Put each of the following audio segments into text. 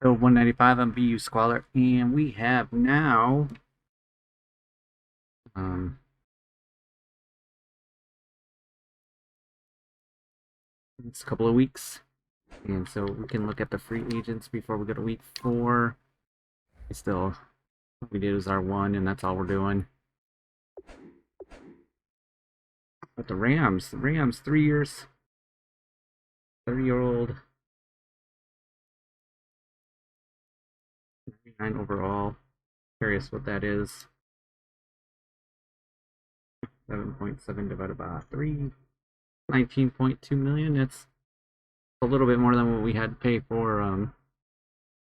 So 195 on BU Squalor, and we have now um, it's a couple of weeks, and so we can look at the free agents before we go to week 4. Still, what we did was our one, and that's all we're doing. But the Rams, 3 years, 30-year-old, 99 overall. Curious what that is. 7.7 divided by 3, 19.2 million. It's a little bit more than what we had to pay for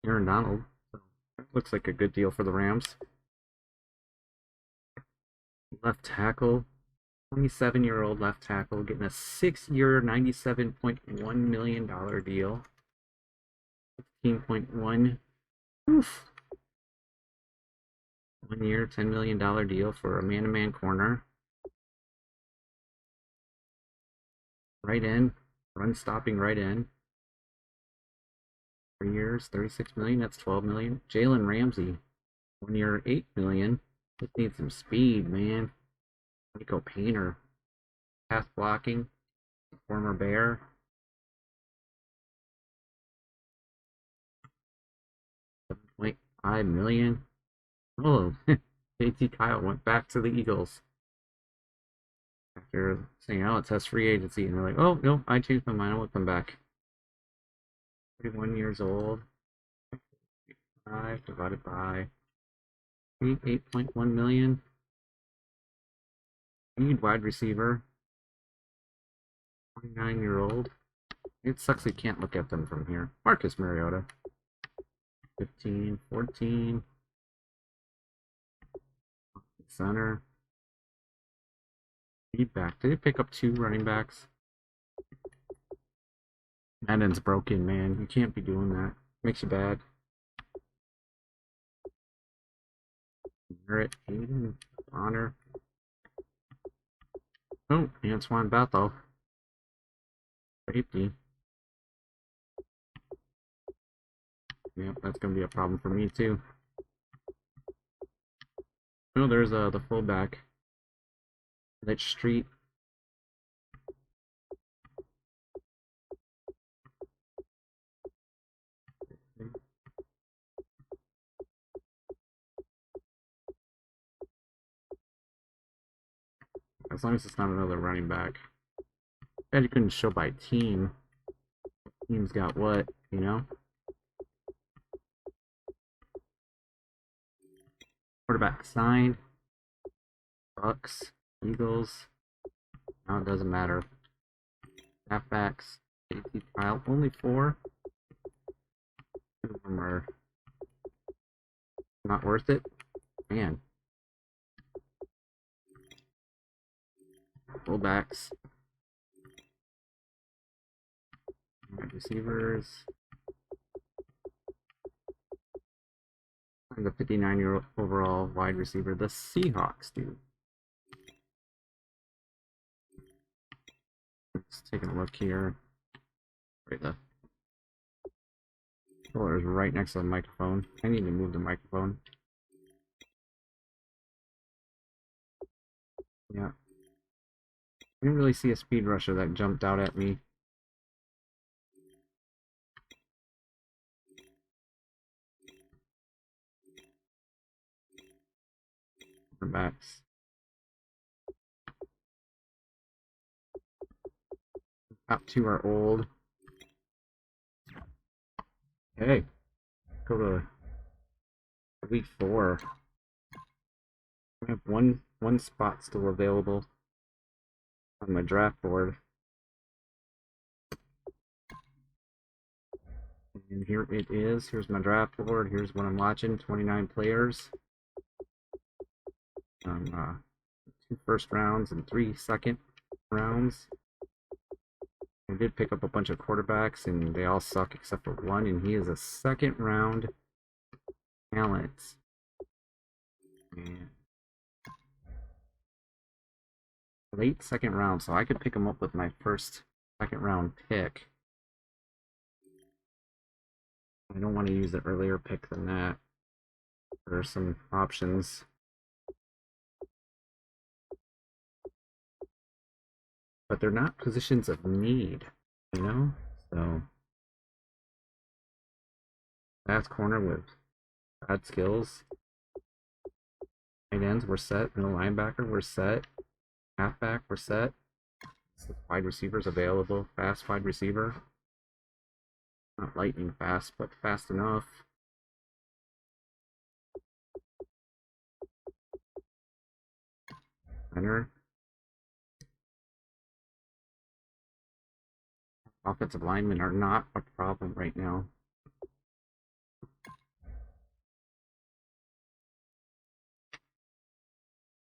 Aaron Donald. So looks like a good deal for the Rams. Left tackle, 27-year-old left tackle, getting a 6-year, $97.1 million deal. 15.1. Oof. 1 year, $10 million deal for a man-to-man corner. Right in, run stopping right in. 3 years, 36 million. That's 12 million. Jalen Ramsey, 1 year, 8 million. Just needs some speed, man. Nico Painter, pass blocking, former Bear. 7.5 million. Oh, JT Kyle went back to the Eagles after saying, "Oh, it's us free agency," and they're like, "Oh no, I changed my mind. I want them back." 31 years old. 5 divided by 8.1 million. Need wide receiver. 29-year-old. It sucks we can't look at them from here. Marcus Mariota. 15, 14. Center. Feedback. Did they pick up 2 running backs? Madden's broken, man. You can't be doing that. Makes you bad. Merritt, Hayden, Honor. Oh, Antoine Bethel. Safety. Yep, that's going to be a problem for me, too. Oh, there's the fullback. Lich Street. As long as it's not another running back. Bet you couldn't show by team. Team's got what, you know? Quarterback signed. Bucks, Eagles. Now it doesn't matter. Halfbacks, JT Kyle, only 4. 2 of them are not worth it. Man. Fullbacks. Wide receivers. And the 59-year overall wide receiver, the Seahawks do. Just taking a look here. Right, the controller is right next to the microphone. I need to move the microphone. Yeah. I didn't really see a speed rusher that jumped out at me. Quarterbacks. Top 2 are old. Hey, go to week 4. I have one spot still available on my draft board. And here it is. Here's my draft board. Here's what I'm watching. 29 players. 2 first rounds and 3 second rounds. I did pick up a bunch of quarterbacks, and they all suck except for one, and he is a second round talent. And late second round, so I could pick him up with my first second round pick. I don't want to use an earlier pick than that. There are some options. But they're not positions of need, you know? So, fast corner with bad skills. Tight ends, we're set. Middle linebacker, we're set. Halfback, we're set. Wide receivers available. Fast wide receiver. Not lightning fast, but fast enough. Center. Offensive linemen are not a problem right now.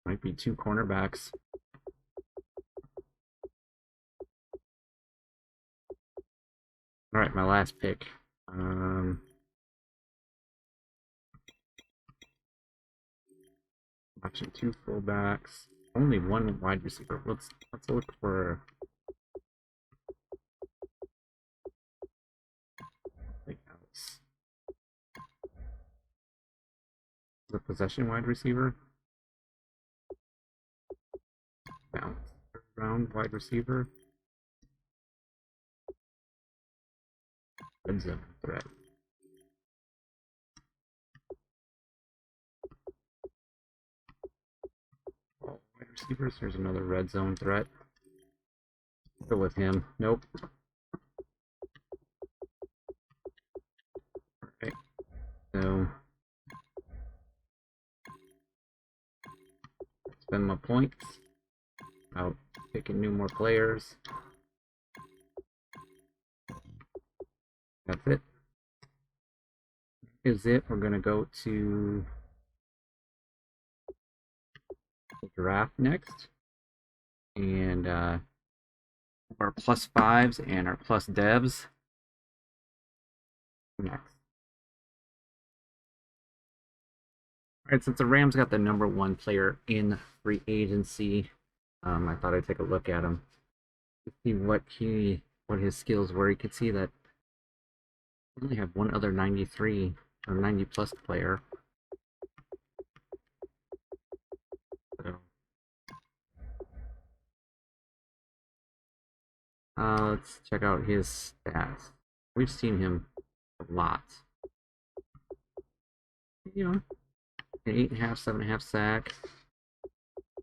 Might be two cornerbacks. All right, my last pick. Watching two fullbacks. Only one wide receiver. Let's look for something else. The possession wide receiver. Bounce. Round wide receiver. Red zone threat. All wide receivers. There's another red zone threat. Go with him. Nope. Okay. So spend my points. Out picking new more players. That's it. Is it. We're gonna go to the draft next. And our plus fives and our plus devs next. All right, since the Rams got the #1 player in free agency, I thought I'd take a look at him to see what his skills were. You could see that we only have one other 93 or 90 plus player. So, let's check out his stats. We've seen him a lot. You know, an 8.5, 7.5 sack,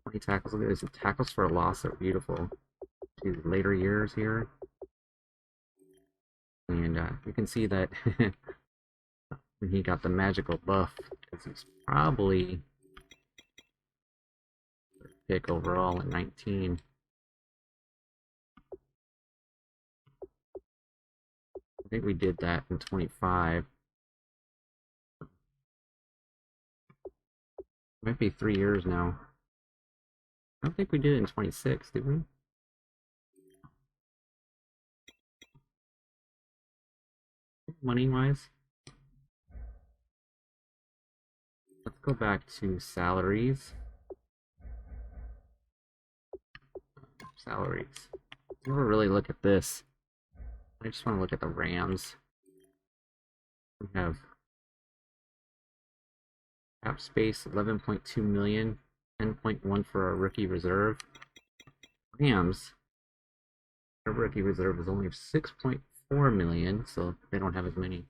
20 tackles. Look at this. Tackles for a loss are beautiful. His later years here. And you can see that when he got the magical buff, because he's probably pick overall at 19. I think we did that in 25. Might be 3 years now. I don't think we did it in 26, did we? Money-wise. Let's go back to salaries. Salaries. Never really look at this. I just want to look at the Rams. We have cap space 11.2 million, 10.1 for our rookie reserve. Rams, their rookie reserve is only 6.4 million, so they don't have as many.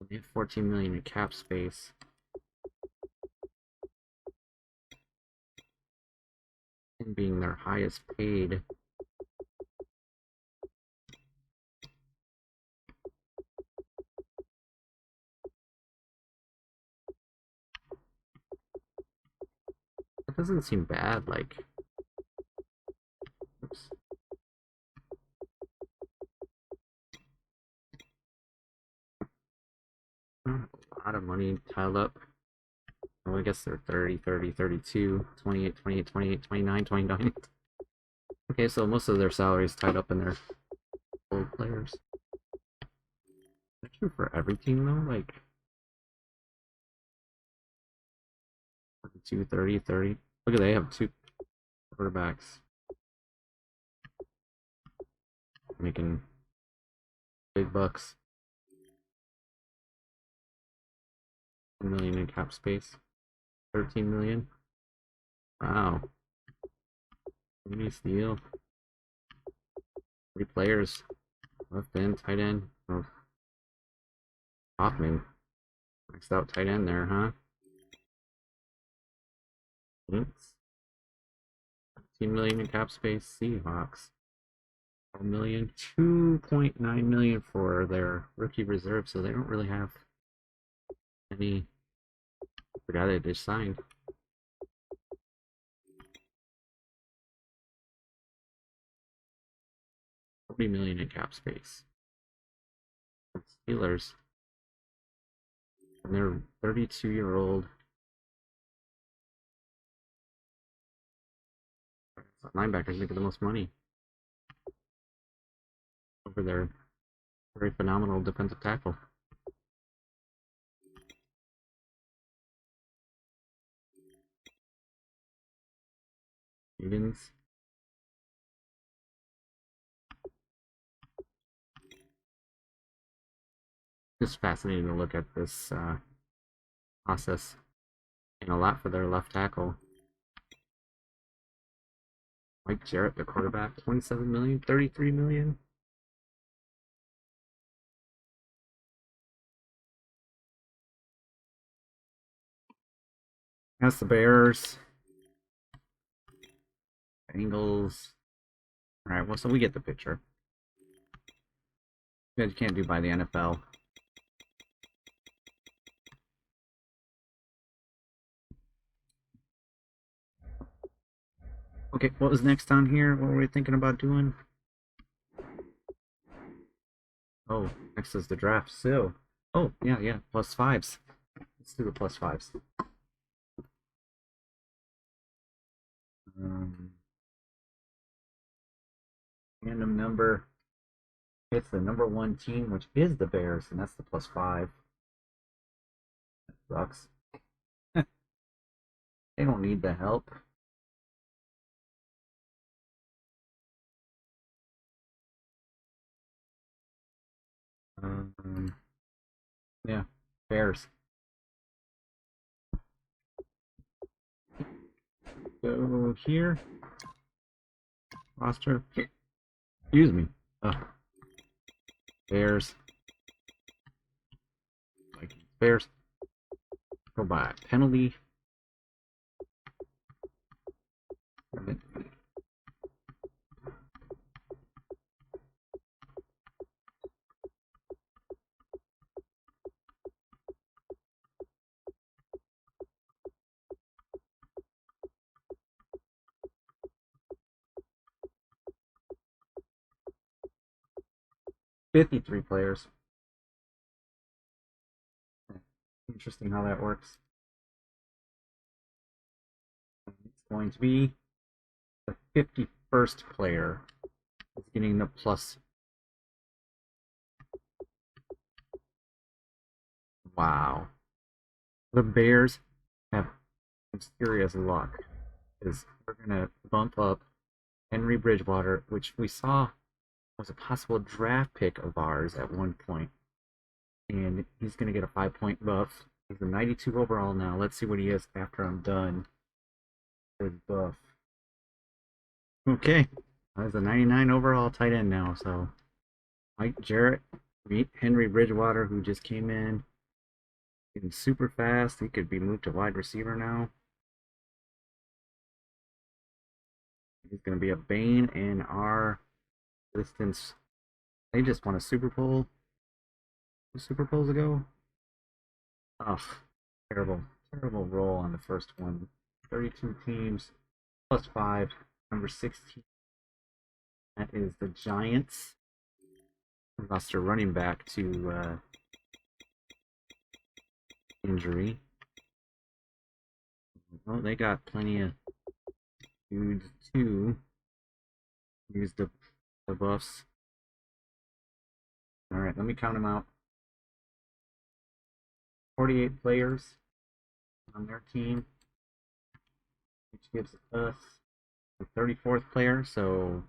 They have 14 million in cap space. And being their highest paid. That doesn't seem bad, like. Oops. Not a lot of money piled up. Well, I guess they're 30, 30, 32, 28, 28, 28, 29, 29. Okay, so most of their salaries tied up in their old players. That's true for every team, though? Like, 32, 30, 30. Look at they have two quarterbacks making big bucks. 1 million in cap space. 13 million. Wow. Maybe steal. 3 players. Left end, tight end. Oh, Hoffman. Maxed out tight end there, huh? Thanks. 15 million in cap space. Seahawks. 4 million. 2.9 million for their rookie reserve, so they don't really have any. I forgot they just signed. $40 million in cap space. Steelers. And they're 32-year-old. Linebackers making the most money over their very phenomenal defensive tackle. Stevens. Just fascinating to look at this process, and a lot for their left tackle. Mike Jarrett, the quarterback, 27 million, 33 million. That's the Bears. Bengals. All right, well, so we get the picture. You guys can't do by the NFL. Okay, what was next on here? What were we thinking about doing? Oh, next is the draft. So, oh, yeah, plus 5s. Let's do the plus 5s. Random number. It's the number 1 team, which is the Bears, and that's the plus 5. That sucks. They don't need the help. Yeah, Bears. Go here. Roster. Excuse me. Bears. Bears. Go by penalty. $53 players. Interesting how that works. It's going to be the 51st player is getting the plus. Wow. The Bears have mysterious luck. Is we're gonna bump up Henry Bridgewater, which we saw was a possible draft pick of ours at one point. And he's gonna get a 5-point buff. He's a 92 overall now. Let's see what he is after I'm done with buff. Okay. That's a 99 overall tight end now, so Mike Jarrett, meet Henry Bridgewater, who just came in. Getting super fast. He could be moved to wide receiver now. He's going to be a bane in our existence. They just won a Super Bowl 2 Super Bowls ago. Ugh, terrible roll on the first one. 32 teams, plus 5, number 16. That is the Giants. Lost their running back to injury. Well, they got plenty of dudes to use the buffs. Alright, let me count them out. 48 players on their team, which gives us the 34th player, so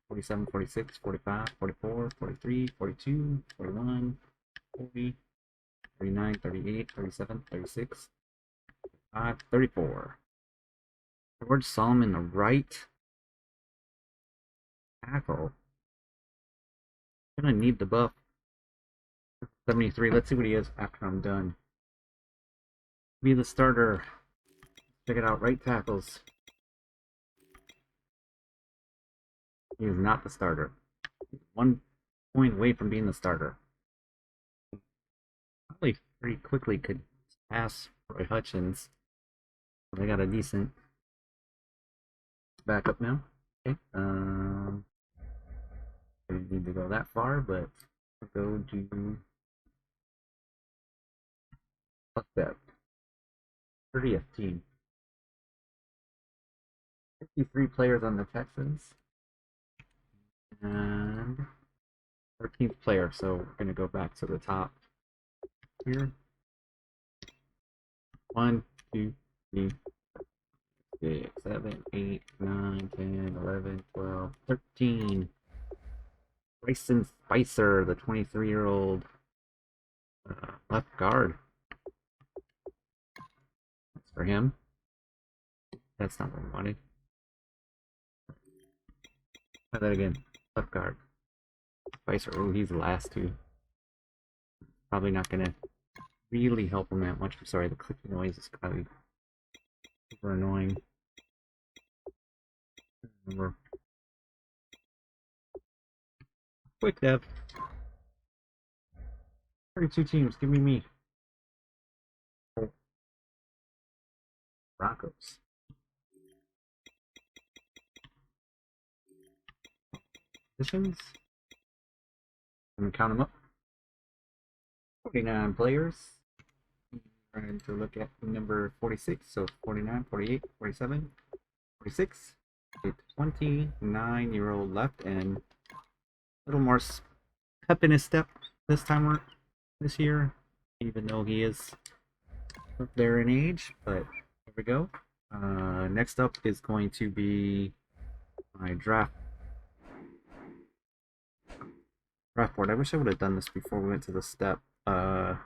47, 46, 45, 44, 43, 42, 41, 40, 39, 38, 37, 36, 34. George Solomon, the right tackle. Gonna need the buff. 73. Let's see what he is after I'm done. Be the starter. Check it out. Right tackles. He is not the starter. 1 point away from being the starter. Probably pretty quickly could pass Roy Hutchins. They got a decent backup now. Okay. I didn't need to go that far, but I'll go to fuck that 30th team. 53 players on the Texans and 13th player. So we're gonna go back to the top here. 1, 2, 3, 6, 7, 8, 9, 10, 11, 12, 13. Bryson Spicer, the 23-year-old left guard. That's for him. That's not what I wanted. Try that again. Left guard. Spicer. Oh, he's the last two. Probably not gonna really help him that much. I'm sorry, the clicking noise is probably super annoying. Remember. Quick dev. 32 teams. Give me me. Broncos. Positions. I'm gonna count them up. 49 players. Trying to look at number 46. So 49, 48, 47, 46. A 29-year-old left and a little more pep in his step this year, even though he is up there in age. But here we go. Next up is going to be my draft board. I wish I would have done this before we went to the step. But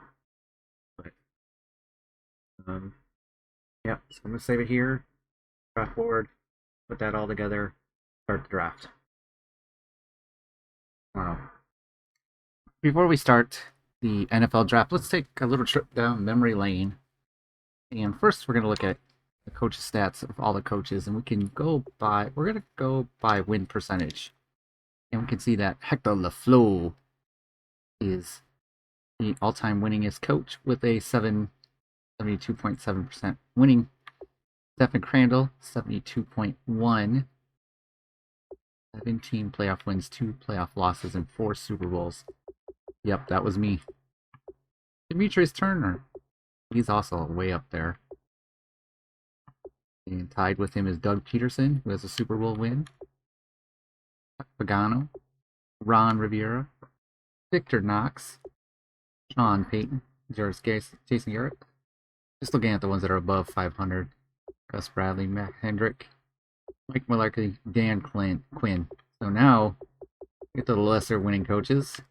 yeah. So I'm gonna save it here. Draft board. Put that all together. Start the draft. Wow. Before we start the NFL draft, let's take a little trip down memory lane. And first, we're going to look at the coaches' stats of all the coaches, and we're going to go by win percentage. And we can see that Hector LaFleur is the all-time winningest coach with a 72.7% winning. Stephen Crandall, 72.1. 17 playoff wins, 2 playoff losses, and 4 Super Bowls. Yep, that was me. Demetrius Turner, he's also way up there. And tied with him is Doug Peterson, who has a Super Bowl win. Pagano, Ron Rivera, Victor Knox, Sean Payton, Jason Garrett. Just looking at the ones that are above 500. Gus Bradley, Matt Hendrick, Mike Mularkey, Dan Quinn. So now, get to the lesser winning coaches.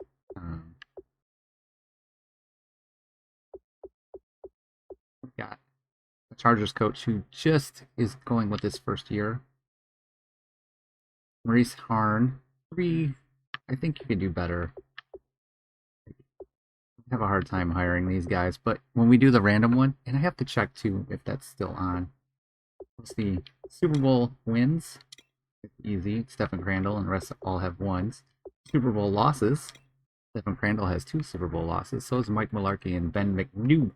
We've got a Chargers coach who just is going with his first year. Maurice Harn, 3. I think you could do better. I have a hard time hiring these guys, but when we do the random one, and I have to check too if that's still on. Let's see. Super Bowl wins. It's easy. Stephen Crandall and the rest all have ones. Super Bowl losses. Stephen Crandall has 2 Super Bowl losses. So is Mike Mularkey and Ben McNew.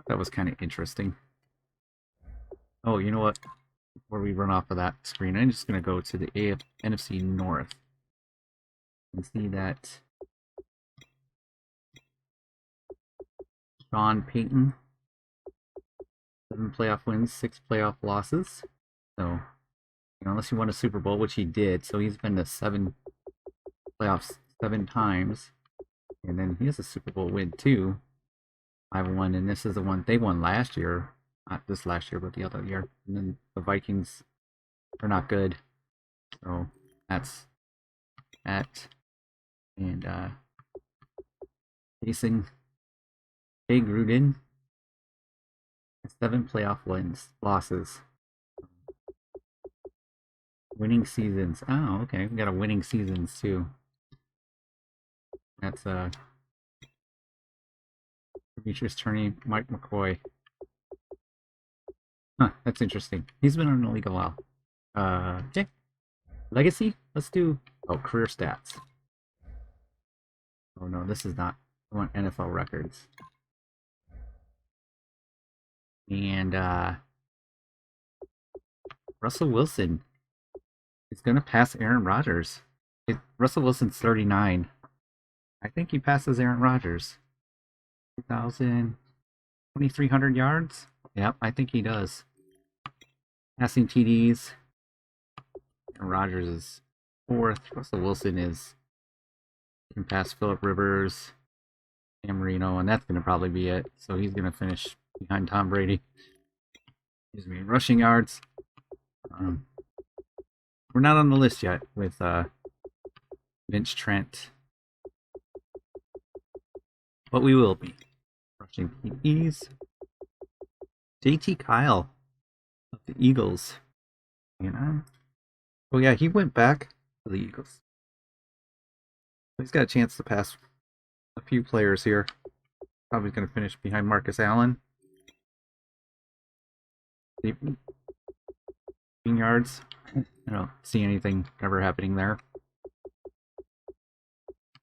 That was kind of interesting. Oh, you know what? Before we run off of that screen, I'm just going to go to the NFC North and see that Sean Payton, 7 playoff wins, 6 playoff losses. So, unless he won a Super Bowl, which he did, so he's been to 7 playoffs 7 times, and then he has a Super Bowl win too. 5-1, and this is the one they won last year. Not this last year, but the other year. And then the Vikings are not good. So that's that. And facing Hey Gruden, 7 playoff losses, winning seasons. Oh, okay, we got a winning seasons too. That's Demetrius Turney, Mike McCoy. Huh, that's interesting. He's been in the league a while. Okay. Legacy? Let's do career stats. Oh no, this is not. I want NFL records. And Russell Wilson is gonna pass Aaron Rodgers. Russell Wilson's 39. I think he passes Aaron Rodgers. 2,000, 2,300 yards? Yep, I think he does. Passing TDs. Aaron Rodgers is fourth. Russell Wilson can pass Phillip Rivers, Cam Marino, and that's going to probably be it. So he's going to finish behind Tom Brady. Excuse me. Rushing yards. We're not on the list yet with Vince Trent, but we will be. Rushing TDs. JT Kyle of the Eagles. Oh yeah, he went back to the Eagles. He's got a chance to pass a few players here. Probably going to finish behind Marcus Allen. 18 yards. I don't see anything ever happening there.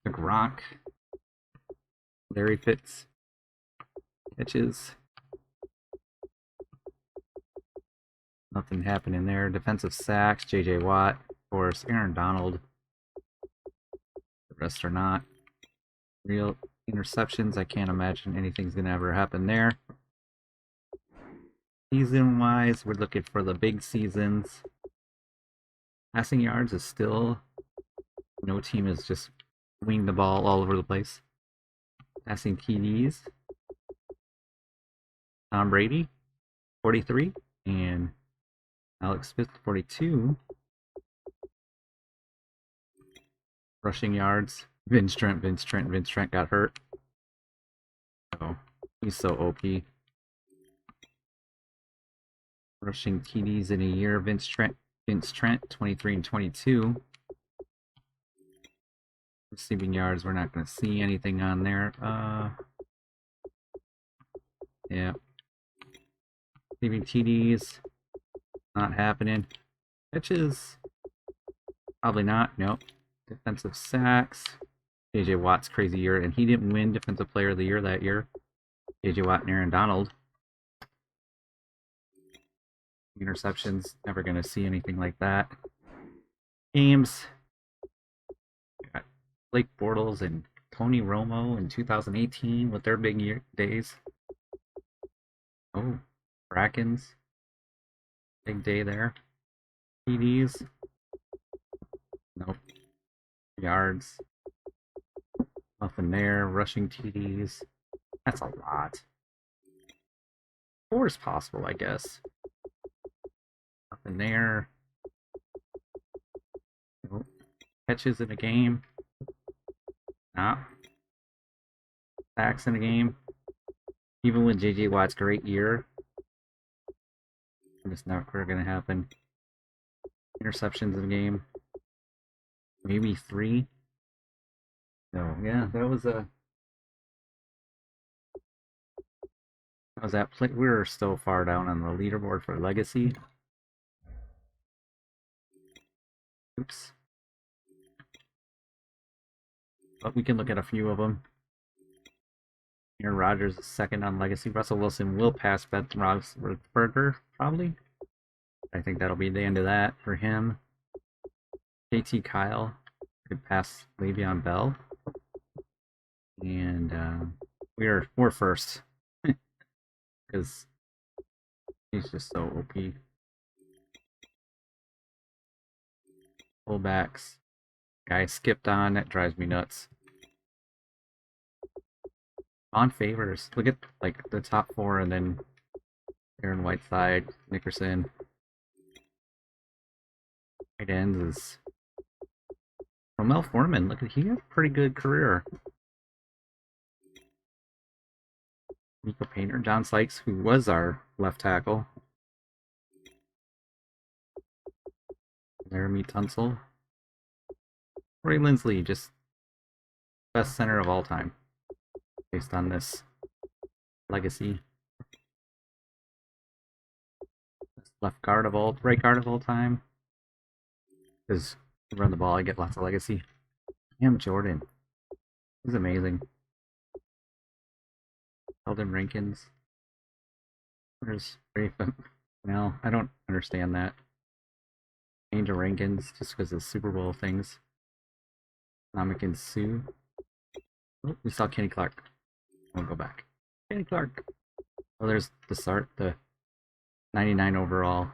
The Gronk. Larry Fitz. Catches. Nothing happening there. Defensive sacks. JJ Watt. Of course. Aaron Donald. The rest are not. Real interceptions. I can't imagine anything's going to ever happen there. Season-wise, we're looking for the big seasons. Passing yards is still... No team is just winging the ball all over the place. Passing TDs. Tom Brady, 43. And Alex Smith, 42. Rushing yards. Vince Trent got hurt. Oh, he's so OP. Rushing TDs in a year. Vince Trent, 23 and 22. Receiving yards, we're not going to see anything on there. Yeah. Receiving TDs, not happening. Catches, probably not. Nope. Defensive sacks. JJ Watt's crazy year, and he didn't win Defensive Player of the Year that year. JJ Watt and Aaron Donald. Interceptions, never going to see anything like that. Games. Got Blake Bortles and Tony Romo in 2018 with their big days. Oh, Brackens. Big day there. TDs. Nope. Yards. Nothing there. Rushing TDs. That's a lot. 4 is possible, I guess. Nothing there. Nope. Catches in a game. Nah. Sacks in a game. Even with JJ Watt's great year. It's not going to happen. Interceptions in a game. Maybe 3. No, yeah, that was that play. We were still far down on the leaderboard for Legacy. Oops. But we can look at a few of them. Aaron Rodgers is second on Legacy. Russell Wilson will pass Ben Roethlisberger, probably. I think that'll be the end of that for him. JT Kyle could pass Le'Veon Bell. And we're first. Because he's just so OP. Fullbacks. Guy skipped on. That drives me nuts. On favors. Look at like the top 4 and then Aaron Whiteside, Nickerson. Tight ends is Romel Foreman. Look at he had a pretty good career. Nico Painter, John Sykes, who was our left tackle. Laramie Tunsil. Ray Lindsley, just best center of all time, based on this legacy. Left guard of all, right guard of all time. Because run the ball, I get lots of legacy. Cam Jordan, he's amazing. Eldon Rankins. There's no, I don't understand that. Angel Rankins, just because of Super Bowl things. Namik Sue. Oh, we saw Kenny Clark. We'll go back. Kenny Clark. Oh, there's the start, the 99 overall.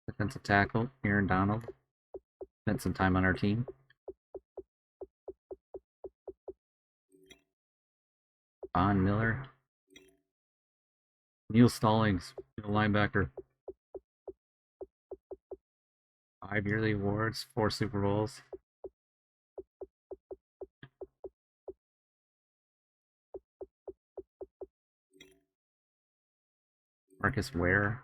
Defensive tackle, Aaron Donald. Spent some time on our team. Von Miller. Neil Stallings, the linebacker. 5 yearly awards, 4 Super Bowls. Marcus Ware.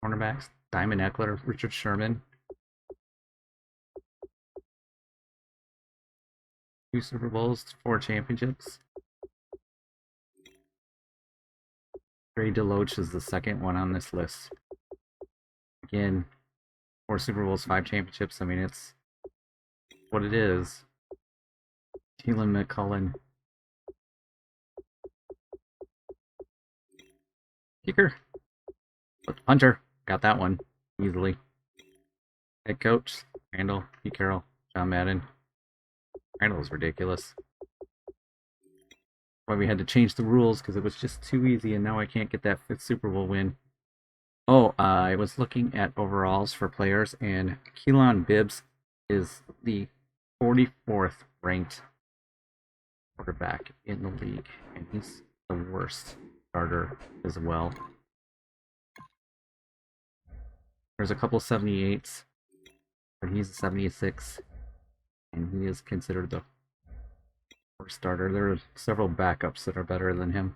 Cornerbacks, Diamond Eckler, Richard Sherman. 2 Super Bowls, 4 championships. Trey DeLoach is the second one on this list. Again, 4 Super Bowls, 5 championships. I mean, it's what it is. Keelan McCullen. Kicker. Hunter. Got that one easily. Head coach, Randall, Pete Carroll, John Madden. Randall was ridiculous. Why we had to change the rules because it was just too easy, and now I can't get that 5th Super Bowl win. Oh, I was looking at overalls for players, and Keelan Bibbs is the 44th ranked quarterback in the league, and he's the worst starter as well. There's a couple 78s, but he's a 76, and he is considered the worst starter. There are several backups that are better than him.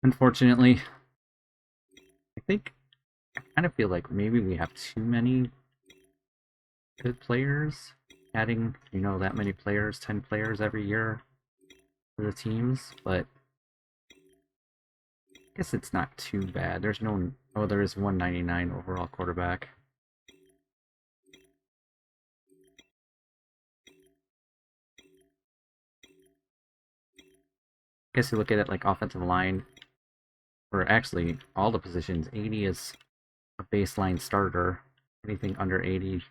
Unfortunately, I kind of feel like maybe we have too many good players. Adding, that many players, 10 players every year for the teams, but I guess it's not too bad. There's no, there is 199 overall quarterback. I guess you look at it like offensive line, or actually all the positions. 80 is a baseline starter. Anything under 80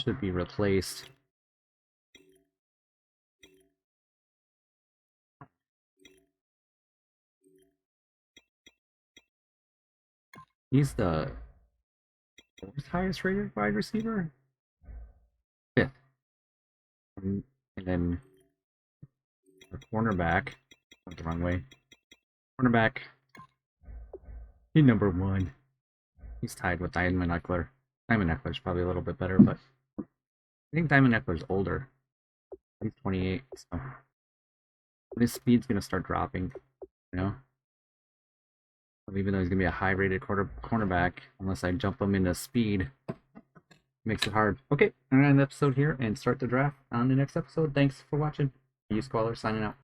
should be replaced. He's the 4th highest rated wide receiver? 5th. And then our cornerback, went the wrong way. Cornerback, he's number 1. He's tied with Diamond Eckler. Diamond Eckler's probably a little bit better, but I think Diamond Eckler's older. He's 28, so his speed's gonna start dropping, Even though he's gonna be a high-rated cornerback, unless I jump him into speed, makes it hard. Okay, I'm gonna end the episode here and start the draft on the next episode. Thanks for watching. You Squaller signing out.